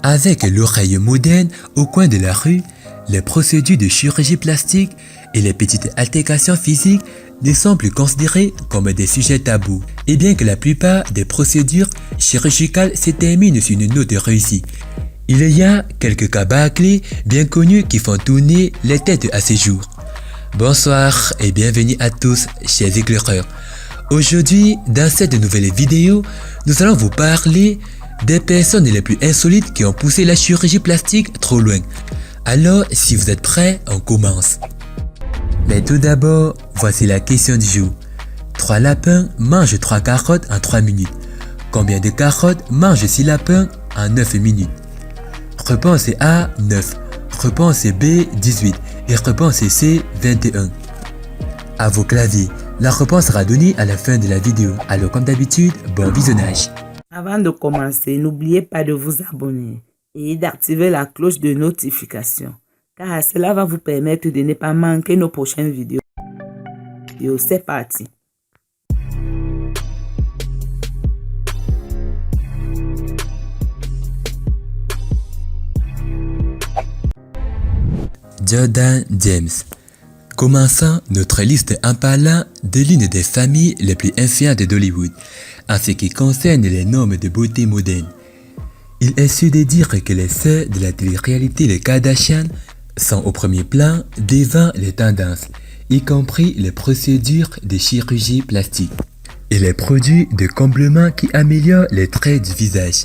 Avec l'oreille moderne au coin de la rue, les procédures de chirurgie plastique et les petites altérations physiques ne sont plus considérées comme des sujets tabous. Et bien que la plupart des procédures chirurgicales se terminent sur une note réussie, il y a quelques cas bâclés bien connus qui font tourner les têtes à ces jours. Bonsoir et bienvenue à tous, chers éclaireurs. Aujourd'hui, dans cette nouvelle vidéo, nous allons vous parler des personnes les plus insolites qui ont poussé la chirurgie plastique trop loin. Alors, si vous êtes prêts, on commence. Mais tout d'abord, voici la question du jour. 3 lapins mangent 3 carottes en 3 minutes. Combien de carottes mangent 6 lapins en 9 minutes? Réponse A, 9. Réponse B, 18. Et réponse C, 21. À vos claviers. La réponse sera donnée à la fin de la vidéo. Alors comme d'habitude, bon visionnage. Avant de commencer, n'oubliez pas de vous abonner et d'activer la cloche de notification, car cela va vous permettre de ne pas manquer nos prochaines vidéos. C'est parti. Jordan James. Commençons notre liste en parlant de l'une des familles les plus influentes d'Hollywood en ce qui concerne les normes de beauté modernes. Il est sûr de dire que les sœurs de la télé-réalité les Kardashian sont au premier plan devant les tendances, y compris les procédures de chirurgie plastique et les produits de comblement qui améliorent les traits du visage.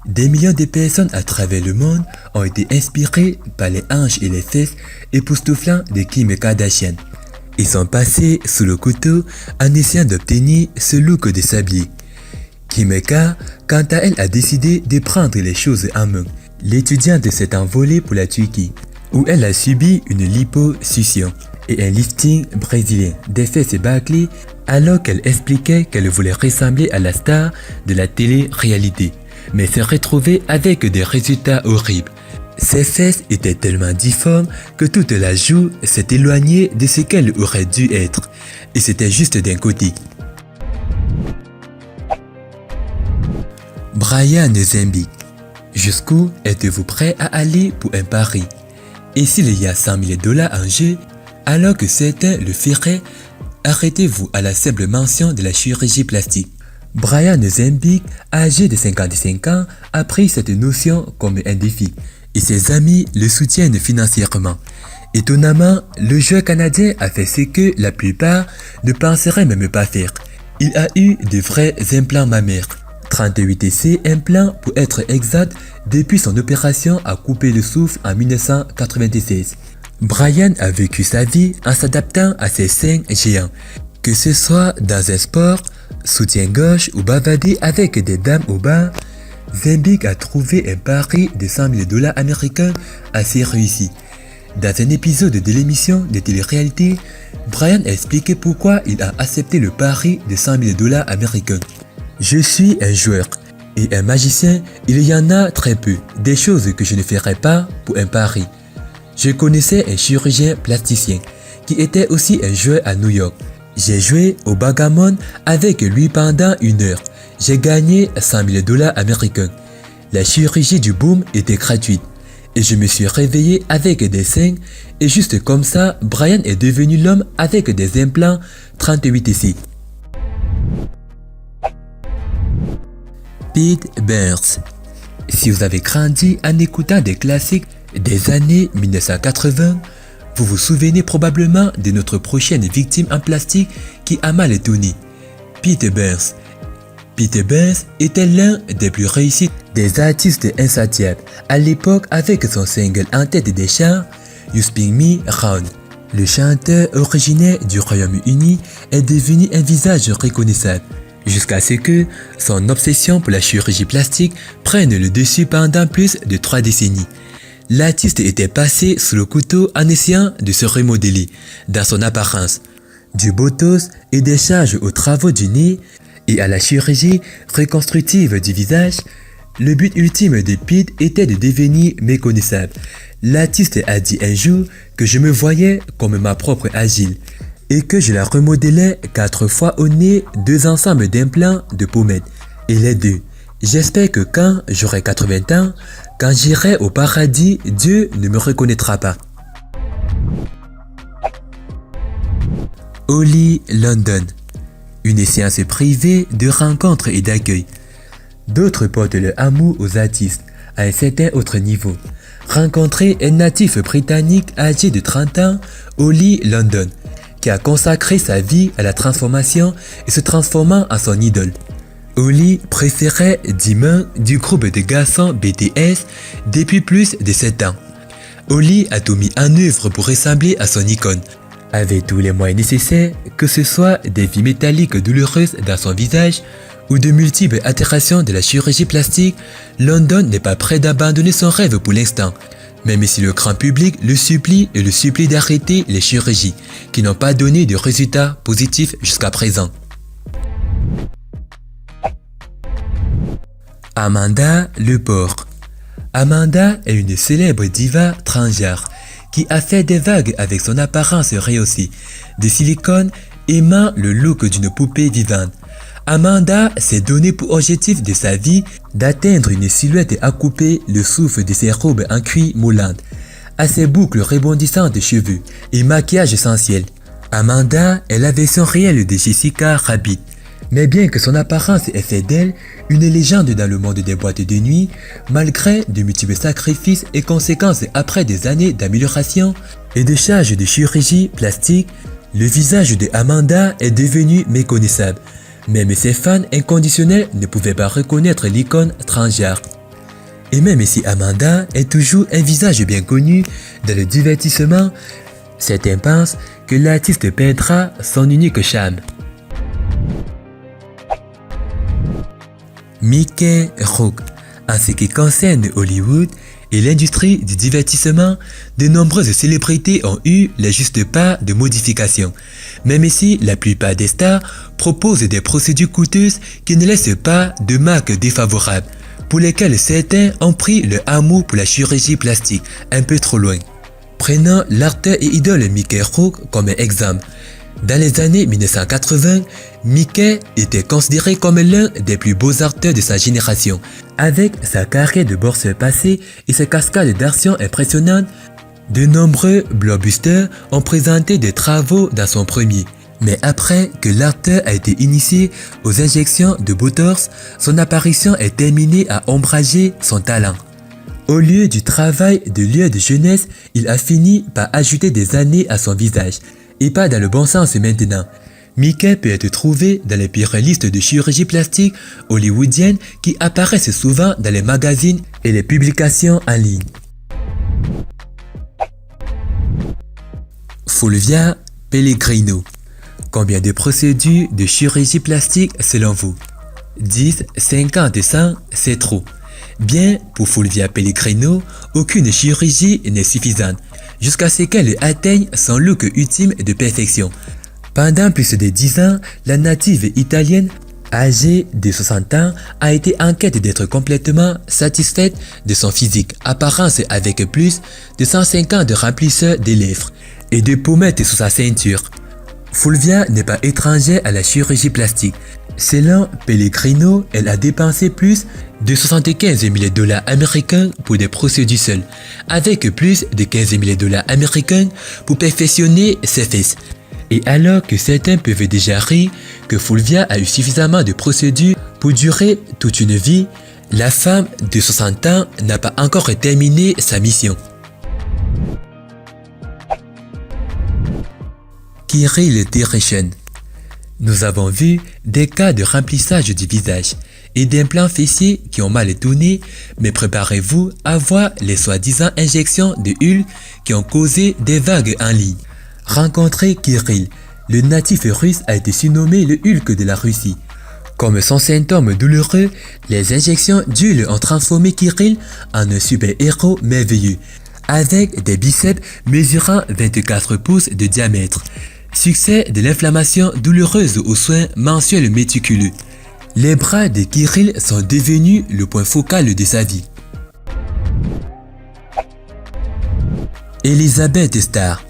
Des millions de personnes à travers le monde ont été inspirées par les hanches et les fesses époustouflantes de Kim Kardashian. Ils sont passés sous le couteau en essayant d'obtenir ce look de sablier. Kim K, quant à elle, a décidé de prendre les choses en main. L'étudiante s'est envolée pour la Turquie, où elle a subi une liposuction et un lifting brésilien des fesses bâclées alors qu'elle expliquait qu'elle voulait ressembler à la star de la télé-réalité, mais s'est retrouvée avec des résultats horribles. Ses fesses étaient tellement difformes que toute la joue s'est éloignée de ce qu'elle aurait dû être, et c'était juste d'un côté. Brian Zembic. Jusqu'où êtes-vous prêt à aller pour un pari? Et s'il y a $100 000 en jeu, alors que certains le feraient, arrêtez-vous à la simple mention de la chirurgie plastique. Brian Zembic, âgé de 55 ans, a pris cette notion comme un défi et ses amis le soutiennent financièrement. Étonnamment, le joueur canadien a fait ce que la plupart ne penseraient même pas faire. Il a eu de vrais implants mammaires. 38C implants pour être exact depuis son opération à couper le souffle en 1996. Brian a vécu sa vie en s'adaptant à ses seins géants, que ce soit dans un sport, soutien-gorge ou bavarder avec des dames au bar. Zembic a trouvé un pari de $100 000 américains assez réussi. Dans un épisode de l'émission de télé-réalité, Brian a expliqué pourquoi il a accepté le pari de $100 000 américains. Je suis un joueur et un magicien, il y en a très peu, des choses que je ne ferais pas pour un pari. Je connaissais un chirurgien plasticien qui était aussi un joueur à New York. J'ai joué au backgammon avec lui pendant 1 heure. J'ai gagné $100 000 américains. La chirurgie du boom était gratuite et je me suis réveillé avec des seins et juste comme ça, Brian est devenu l'homme avec des implants 38C. Pete Burns. Si vous avez grandi en écoutant des classiques des années 1980, vous vous souvenez probablement de notre prochaine victime en plastique qui a mal tourné, Pete Burns. Pete Burns était l'un des plus réussis des artistes insatiables à l'époque avec son single en tête des charts, You Spin Me Round. Le chanteur originaire du Royaume-Uni est devenu un visage reconnaissable, jusqu'à ce que son obsession pour la chirurgie plastique prenne le dessus pendant plus de 3 décennies. L'artiste était passé sous le couteau en essayant de se remodeler dans son apparence. Du botox et des charges aux travaux du nez et à la chirurgie reconstructive du visage, le but ultime de Pete était de devenir méconnaissable. L'artiste a dit un jour que je me voyais comme ma propre Agile et que je la remodelais 4 fois au nez 2 ensembles d'implants de pommettes et les deux J'espère que quand j'aurai 80 ans, quand j'irai au paradis, Dieu ne me reconnaîtra pas. Holly London. Une séance privée de rencontres et d'accueil. D'autres portent le amour aux artistes à un certain autre niveau. Rencontrer un natif britannique âgé de 30 ans, Holly London, qui a consacré sa vie à la transformation et se transformant en son idole. Holly préférait Dimon du groupe de garçons BTS depuis plus de 7 ans. Holly a tout mis en œuvre pour ressembler à son icône, avec tous les moyens nécessaires, que ce soit des vies métalliques douloureuses dans son visage ou de multiples altérations de la chirurgie plastique. London n'est pas prêt d'abandonner son rêve pour l'instant, même si le grand public le supplie et le supplie d'arrêter les chirurgies qui n'ont pas donné de résultats positifs jusqu'à présent. Amanda Lepore. Amanda est une célèbre diva transgenre qui a fait des vagues avec son apparence rehaussée de silicone, aimant le look d'une poupée vivante. Amanda s'est donné pour objectif de sa vie d'atteindre une silhouette à couper le souffle de ses robes en cuir moulante, à ses boucles rebondissantes de cheveux et maquillage essentiel. Amanda est la version réelle de Jessica Rabbit. Mais bien que son apparence ait fait d'elle une légende dans le monde des boîtes de nuit, malgré de multiples sacrifices et conséquences après des années d'amélioration et de charges de chirurgie plastique, le visage de Amanda est devenu méconnaissable. Même ses fans inconditionnels ne pouvaient pas reconnaître l'icône transgenre. Et même si Amanda est toujours un visage bien connu dans le divertissement, certains pensent que l'artiste perdra son unique charme. Mickey Rourke. En ce qui concerne Hollywood et l'industrie du divertissement, de nombreuses célébrités ont eu la juste part de modifications, même si la plupart des stars proposent des procédures coûteuses qui ne laissent pas de marques défavorables, pour lesquelles certains ont pris le amour pour la chirurgie plastique un peu trop loin. Prenons l'acteur et idole Mickey Rourke comme exemple. Dans les années 1980, Mickey était considéré comme l'un des plus beaux acteurs de sa génération. Avec sa carrière de boxeur passé et ses cascades d'action impressionnantes, de nombreux blockbusters ont présenté des travaux dans son premier. Mais après que l'acteur a été initié aux injections de Botox, son apparition est terminée à ombrager son talent. Au lieu du travail de lieu de jeunesse, il a fini par ajouter des années à son visage. Et pas dans le bon sens maintenant. Mickey peut être trouvé dans les pires listes de chirurgie plastique hollywoodienne qui apparaissent souvent dans les magazines et les publications en ligne. Fulvia Pellegrino. Combien de procédures de chirurgie plastique selon vous? 10, 50, 100, c'est trop. Bien, pour Fulvia Pellegrino, aucune chirurgie n'est suffisante, jusqu'à ce qu'elle atteigne son look ultime de perfection. Pendant plus de 10 ans, la native italienne, âgée de 60 ans, a été en quête d'être complètement satisfaite de son physique, apparence avec plus de 150 remplisseurs des lèvres et de pommettes sous sa ceinture. Fulvia n'est pas étrangère à la chirurgie plastique. Selon Pellegrino, elle a dépensé plus de 75 000 $ américains pour des procédures seules, avec plus de 15 000 $ américains pour perfectionner ses fesses. Et alors que certains peuvent déjà rire que Fulvia a eu suffisamment de procédures pour durer toute une vie, la femme de 60 ans n'a pas encore terminé sa mission. Kirill Tereshin. Nous avons vu des cas de remplissage du visage et d'implants fessiers qui ont mal tourné, mais préparez-vous à voir les soi-disant injections de Hulk qui ont causé des vagues en ligne. Rencontrer Kirill, le natif russe a été surnommé le Hulk de la Russie. Comme son symptôme douloureux, les injections d'Hulk ont transformé Kirill en un super-héros merveilleux, avec des biceps mesurant 24 pouces de diamètre. Succès de l'inflammation douloureuse aux soins mensuels méticuleux. Les bras de Kirill sont devenus le point focal de sa vie. Elizabeth Starr.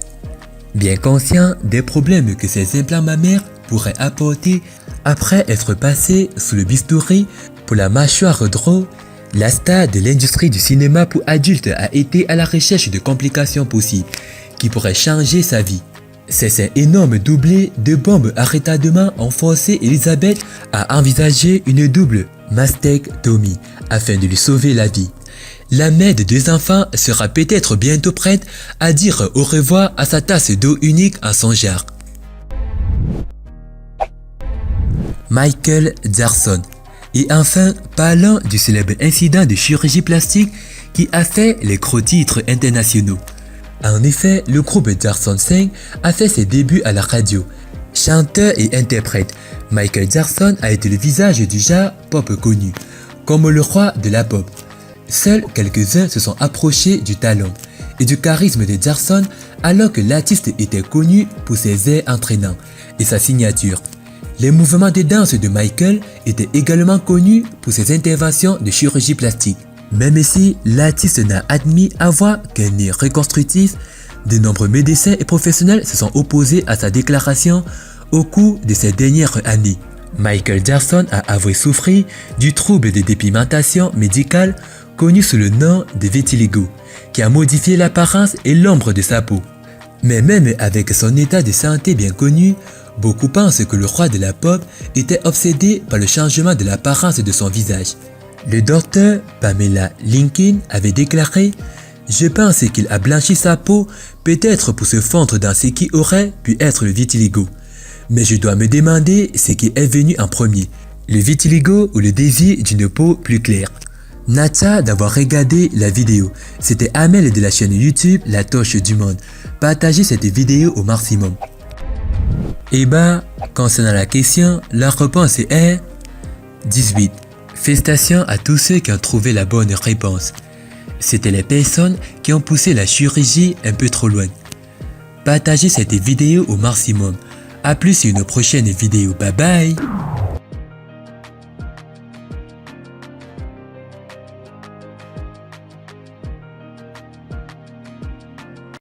Bien conscient des problèmes que ses implants mammaires pourraient apporter après être passés sous le bistouri, Pour la mâchoire drôle, la star de l'industrie du cinéma pour adultes a été à la recherche de complications possibles qui pourraient changer sa vie. C'est un énorme doublé de bombes à retardement ont forcé Elizabeth à envisager une double mastectomie afin de lui sauver la vie. La mère de 2 enfants sera peut-être bientôt prête à dire au revoir à sa tasse d'eau unique en son genre. Michael Jackson. Et enfin, parlons du célèbre incident de chirurgie plastique qui a fait les gros titres internationaux. En effet, le groupe Jackson 5 a fait ses débuts à la radio. Chanteur et interprète, Michael Jackson a été le visage du genre pop connu, comme le roi de la pop. Seuls quelques-uns se sont approchés du talent et du charisme de Jackson alors que l'artiste était connu pour ses airs entraînants et sa signature. Les mouvements de danse de Michael étaient également connus pour ses interventions de chirurgie plastique. Même si l'artiste n'a admis avoir qu'un nez reconstructif, de nombreux médecins et professionnels se sont opposés à sa déclaration au cours de ces dernières années. Michael Jackson a avoué souffrir du trouble de dépigmentation médicale connu sous le nom de vitiligo, qui a modifié l'apparence et l'ombre de sa peau. Mais même avec son état de santé bien connu, beaucoup pensent que le roi de la pop était obsédé par le changement de l'apparence de son visage. Le docteur Pamela Lincoln avait déclaré « Je pense qu'il a blanchi sa peau, peut-être pour se fondre dans ce qui aurait pu être le vitiligo. Mais je dois me demander ce qui est venu en premier, le vitiligo ou le désir d'une peau plus claire. » Nata d'avoir regardé la vidéo. C'était Amel de la chaîne YouTube La Torche du Monde. Partagez cette vidéo au maximum. Et concernant la question, la réponse est 18. Félicitations à tous ceux qui ont trouvé la bonne réponse. C'était les personnes qui ont poussé la chirurgie un peu trop loin. Partagez cette vidéo au maximum. A plus sur une prochaine vidéo. Bye bye.